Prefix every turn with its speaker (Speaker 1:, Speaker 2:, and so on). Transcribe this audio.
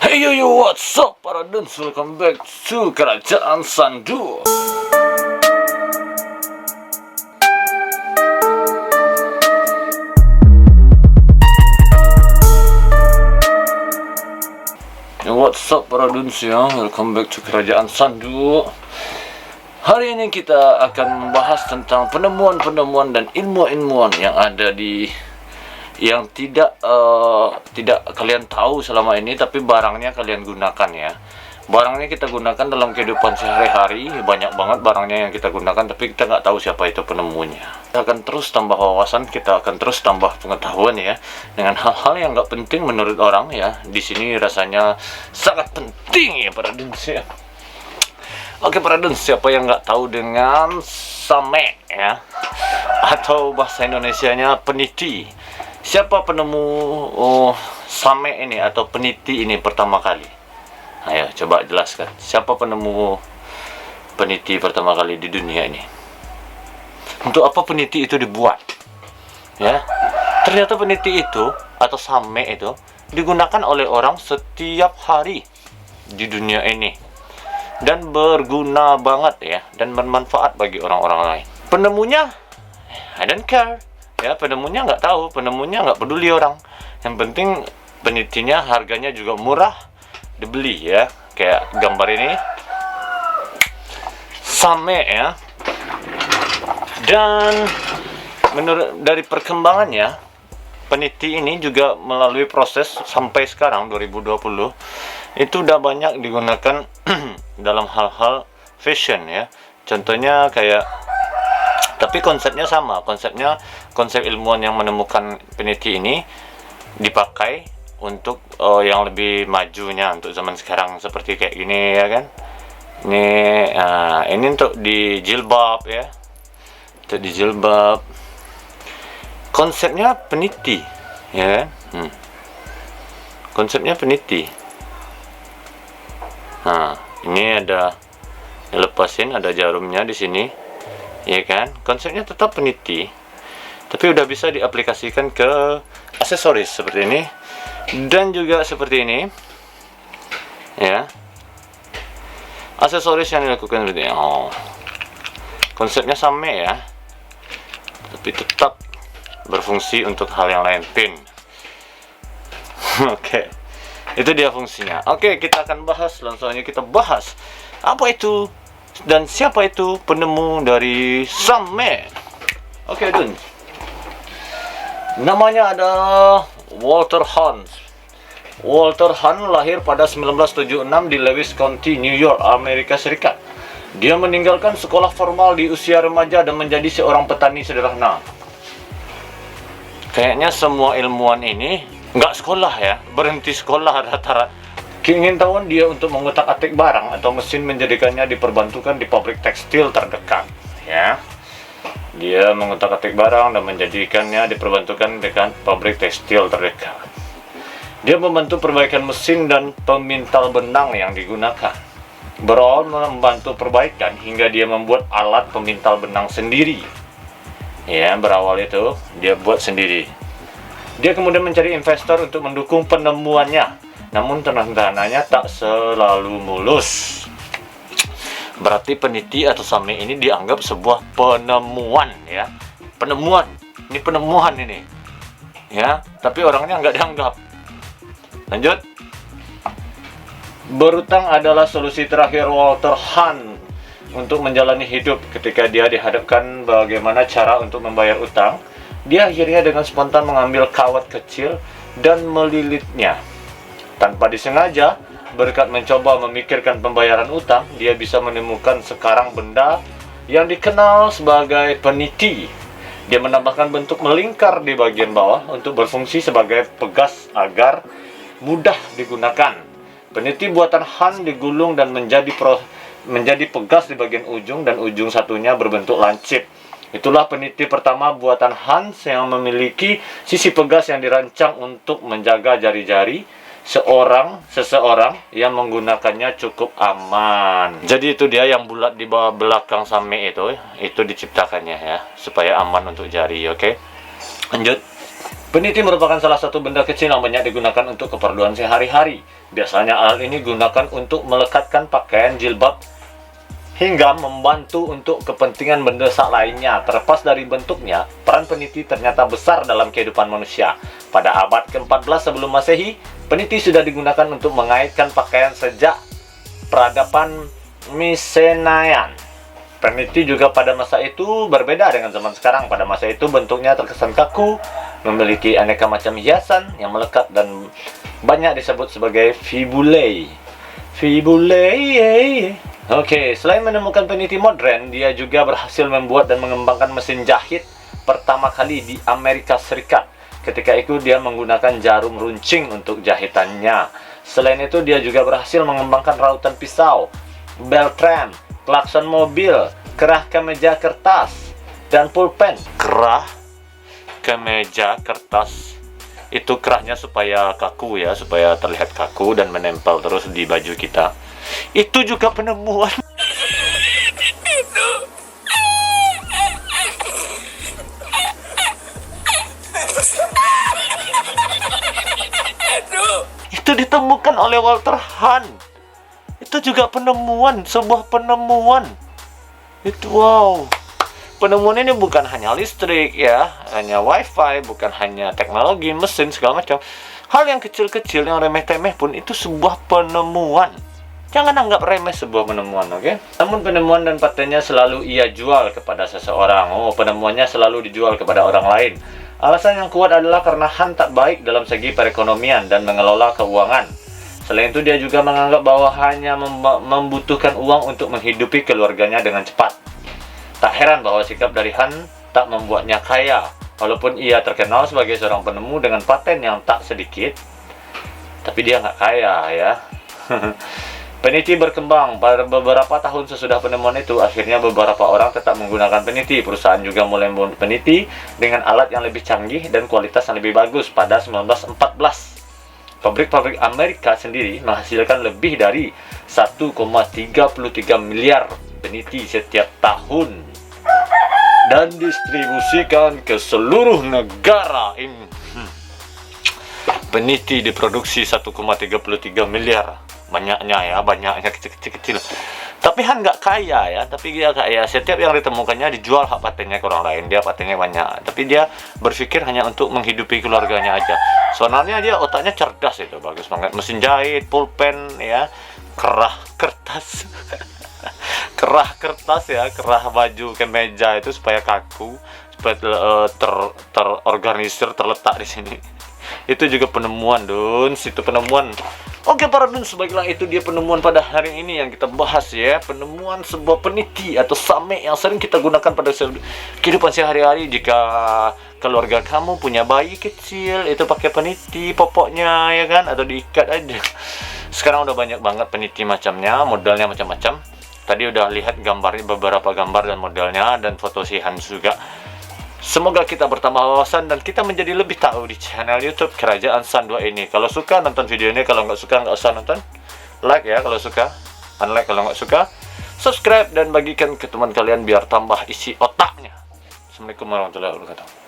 Speaker 1: Hey yo yo, what's up para duns, welcome back to Kerajaan Sandu. What's up para duns ya, welcome back to Kerajaan Sandu. Hari ini kita akan membahas tentang penemuan-penemuan dan ilmu-ilmuan yang ada di yang tidak kalian tahu selama ini, tapi barangnya kalian gunakan ya. Barangnya kita gunakan dalam kehidupan sehari-hari, banyak banget barangnya yang kita gunakan, tapi kita nggak tahu siapa itu penemunya. Kita akan terus tambah wawasan, kita akan terus tambah pengetahuan ya, dengan hal-hal yang nggak penting menurut orang ya. Di sini rasanya sangat penting ya para duns ya. Oke para duns, siapa yang nggak tahu dengan same ya, atau bahasa Indonesianya peniti? Siapa penemu same ini atau peniti ini pertama kali? Ayo coba jelaskan. Siapa penemu peniti pertama kali di dunia ini? Untuk apa peniti itu dibuat? Ya, ternyata peniti itu atau same itu digunakan oleh orang setiap hari di dunia ini dan berguna banget ya, dan bermanfaat bagi orang-orang lain. Penemunya, I don't care. Ya, penemunya nggak tahu, penemunya nggak peduli orang. Yang penting penitinya harganya juga murah, dibeli ya. Kayak gambar ini, same ya. Dan menurut dari perkembangannya, peniti ini juga melalui proses sampai sekarang 2020 itu udah banyak digunakan dalam hal-hal fashion ya. Contohnya kayak, tapi konsepnya sama, konsep ilmuwan yang menemukan peniti ini dipakai untuk yang lebih majunya untuk zaman sekarang, seperti kayak gini ya kan. Ini untuk di jilbab ya, untuk di jilbab. Konsepnya peniti ya kan. Konsepnya peniti. Nah, ini ada lepasin, ada jarumnya di sini. Ya kan, konsepnya tetap peniti, tapi udah bisa diaplikasikan ke aksesoris seperti ini dan juga seperti ini ya. Aksesoris yang dilakukan seperti ini. Konsepnya sama ya, tapi tetap berfungsi untuk hal yang lain. Pin. Oke, itu dia fungsinya. Oke, kita akan bahas, langsung aja kita bahas apa itu dan siapa itu penemu dari same. Oke duns, namanya ada Walter Hunt. Walter Hunt lahir pada 1976 di Lewis County, New York, Amerika Serikat. Dia meninggalkan sekolah formal di usia remaja dan menjadi seorang petani sederhana. Kayaknya semua ilmuwan ini nggak sekolah ya, berhenti sekolah rata-rata. Keingintahuan dia untuk mengutak-atik barang atau mesin menjadikannya diperbantukan di pabrik tekstil terdekat ya. Dia mengutak-atik barang dan menjadikannya diperbantukan dengan pabrik tekstil terdekat. Dia membantu perbaikan mesin dan pemintal benang yang digunakan. Berawal membantu perbaikan hingga dia membuat alat pemintal benang sendiri. Ya, berawal itu dia buat sendiri. Dia kemudian mencari investor untuk mendukung penemuannya. Namun tantangannya tak selalu mulus. Berarti peniti atau same ini dianggap sebuah penemuan ya. Penemuan. Ini penemuan ini. Ya, tapi orangnya nggak dianggap. Lanjut. Berutang adalah solusi terakhir Walter Hunt untuk menjalani hidup. Ketika dia dihadapkan bagaimana cara untuk membayar utang, dia akhirnya dengan spontan mengambil kawat kecil dan melilitnya. Tanpa disengaja, berkat mencoba memikirkan pembayaran utang, dia bisa menemukan sekarang benda yang dikenal sebagai peniti. Dia menambahkan bentuk melingkar di bagian bawah untuk berfungsi sebagai pegas agar mudah digunakan. Peniti buatan Hunt digulung dan menjadi pegas di bagian ujung, dan ujung satunya berbentuk lancip. Itulah peniti pertama buatan Hunt yang memiliki sisi pegas yang dirancang untuk menjaga jari-jari seseorang yang menggunakannya cukup aman. Jadi itu dia yang bulat di bawah belakang same itu diciptakannya ya, supaya aman untuk jari. Oke, lanjut. Peniti merupakan salah satu benda kecil yang banyak digunakan untuk keperluan sehari-hari. Biasanya alat ini digunakan untuk melekatkan pakaian jilbab hingga membantu untuk kepentingan mendesak lainnya. Terlepas dari bentuknya, peran peniti ternyata besar dalam kehidupan manusia. Pada abad ke-14 sebelum Masehi, peniti sudah digunakan untuk mengaitkan pakaian sejak peradaban Mycenaean. Peniti juga pada masa itu berbeda dengan zaman sekarang. Pada masa itu bentuknya terkesan kaku, memiliki aneka macam hiasan yang melekat dan banyak disebut sebagai fibulae. Fibulae. Oke, selain menemukan peniti modern, dia juga berhasil membuat dan mengembangkan mesin jahit pertama kali di Amerika Serikat. Ketika itu dia menggunakan jarum runcing untuk jahitannya. Selain itu dia juga berhasil mengembangkan rautan pisau, beltram, klakson mobil, kerah kemeja kertas, dan pulpen. Kerah kemeja kertas itu kerahnya supaya kaku ya, supaya terlihat kaku dan menempel terus di baju kita. Itu juga penemuan. Itu ditemukan oleh Walter Hahn. Itu juga penemuan, sebuah penemuan. Itu wow. Penemuan ini bukan hanya listrik ya, hanya wifi, bukan hanya teknologi, mesin, segala macam. Hal yang kecil-kecil, yang remeh-temeh pun itu sebuah penemuan. Jangan anggap remeh sebuah penemuan, oke? Namun penemuan dan patennya selalu ia jual kepada seseorang. Oh, penemuannya selalu dijual kepada orang lain. Alasan yang kuat adalah karena Hahn tak baik dalam segi perekonomian dan mengelola keuangan. Selain itu dia juga menganggap bahwa hanya membutuhkan uang untuk menghidupi keluarganya dengan cepat. Tak heran bahwa sikap dari Hahn tak membuatnya kaya. Walaupun ia terkenal sebagai seorang penemu dengan paten yang tak sedikit, tapi dia nggak kaya ya. Peniti berkembang. Pada beberapa tahun sesudah penemuan itu, akhirnya beberapa orang tetap menggunakan peniti. Perusahaan juga mulai membuat peniti dengan alat yang lebih canggih dan kualitas yang lebih bagus. Pada 1914, pabrik-pabrik Amerika sendiri menghasilkan lebih dari 1,33 miliar peniti setiap tahun dan distribusikan ke seluruh negara. Peniti diproduksi 1,33 miliar. Banyaknya ya, banyaknya kecil-kecil. Tapi Han nggak kaya ya, tapi dia kaya. Setiap yang ditemukannya dijual hak patennya ke orang lain. Dia patennya banyak, tapi dia berpikir hanya untuk menghidupi keluarganya aja. Soalnya dia otaknya cerdas, itu bagus banget. Mesin jahit, pulpen ya, kerah kertas. Kerah kertas ya, kerah baju kemeja itu supaya kaku, supaya terorganisir, terletak di sini. Itu juga penemuan, Duns. Itu penemuan. Oke para Duns, baiklah itu dia penemuan pada hari ini yang kita bahas ya. Penemuan sebuah peniti atau same yang sering kita gunakan pada kehidupan sehari-hari. Jika keluarga kamu punya bayi kecil, itu pakai peniti popoknya ya kan, atau diikat aja. Sekarang udah banyak banget peniti macamnya, modelnya macam-macam. Tadi udah lihat gambarnya, beberapa gambar dan modelnya, dan foto si Hans juga. Semoga kita bertambah wawasan dan kita menjadi lebih tahu di channel YouTube Kerajaan San 2 ini. Kalau suka nonton video ini, kalau nggak suka nggak usah nonton. Like ya kalau suka, unlike kalau nggak suka. Subscribe dan bagikan ke teman kalian biar tambah isi otaknya. Assalamualaikum warahmatullahi wabarakatuh.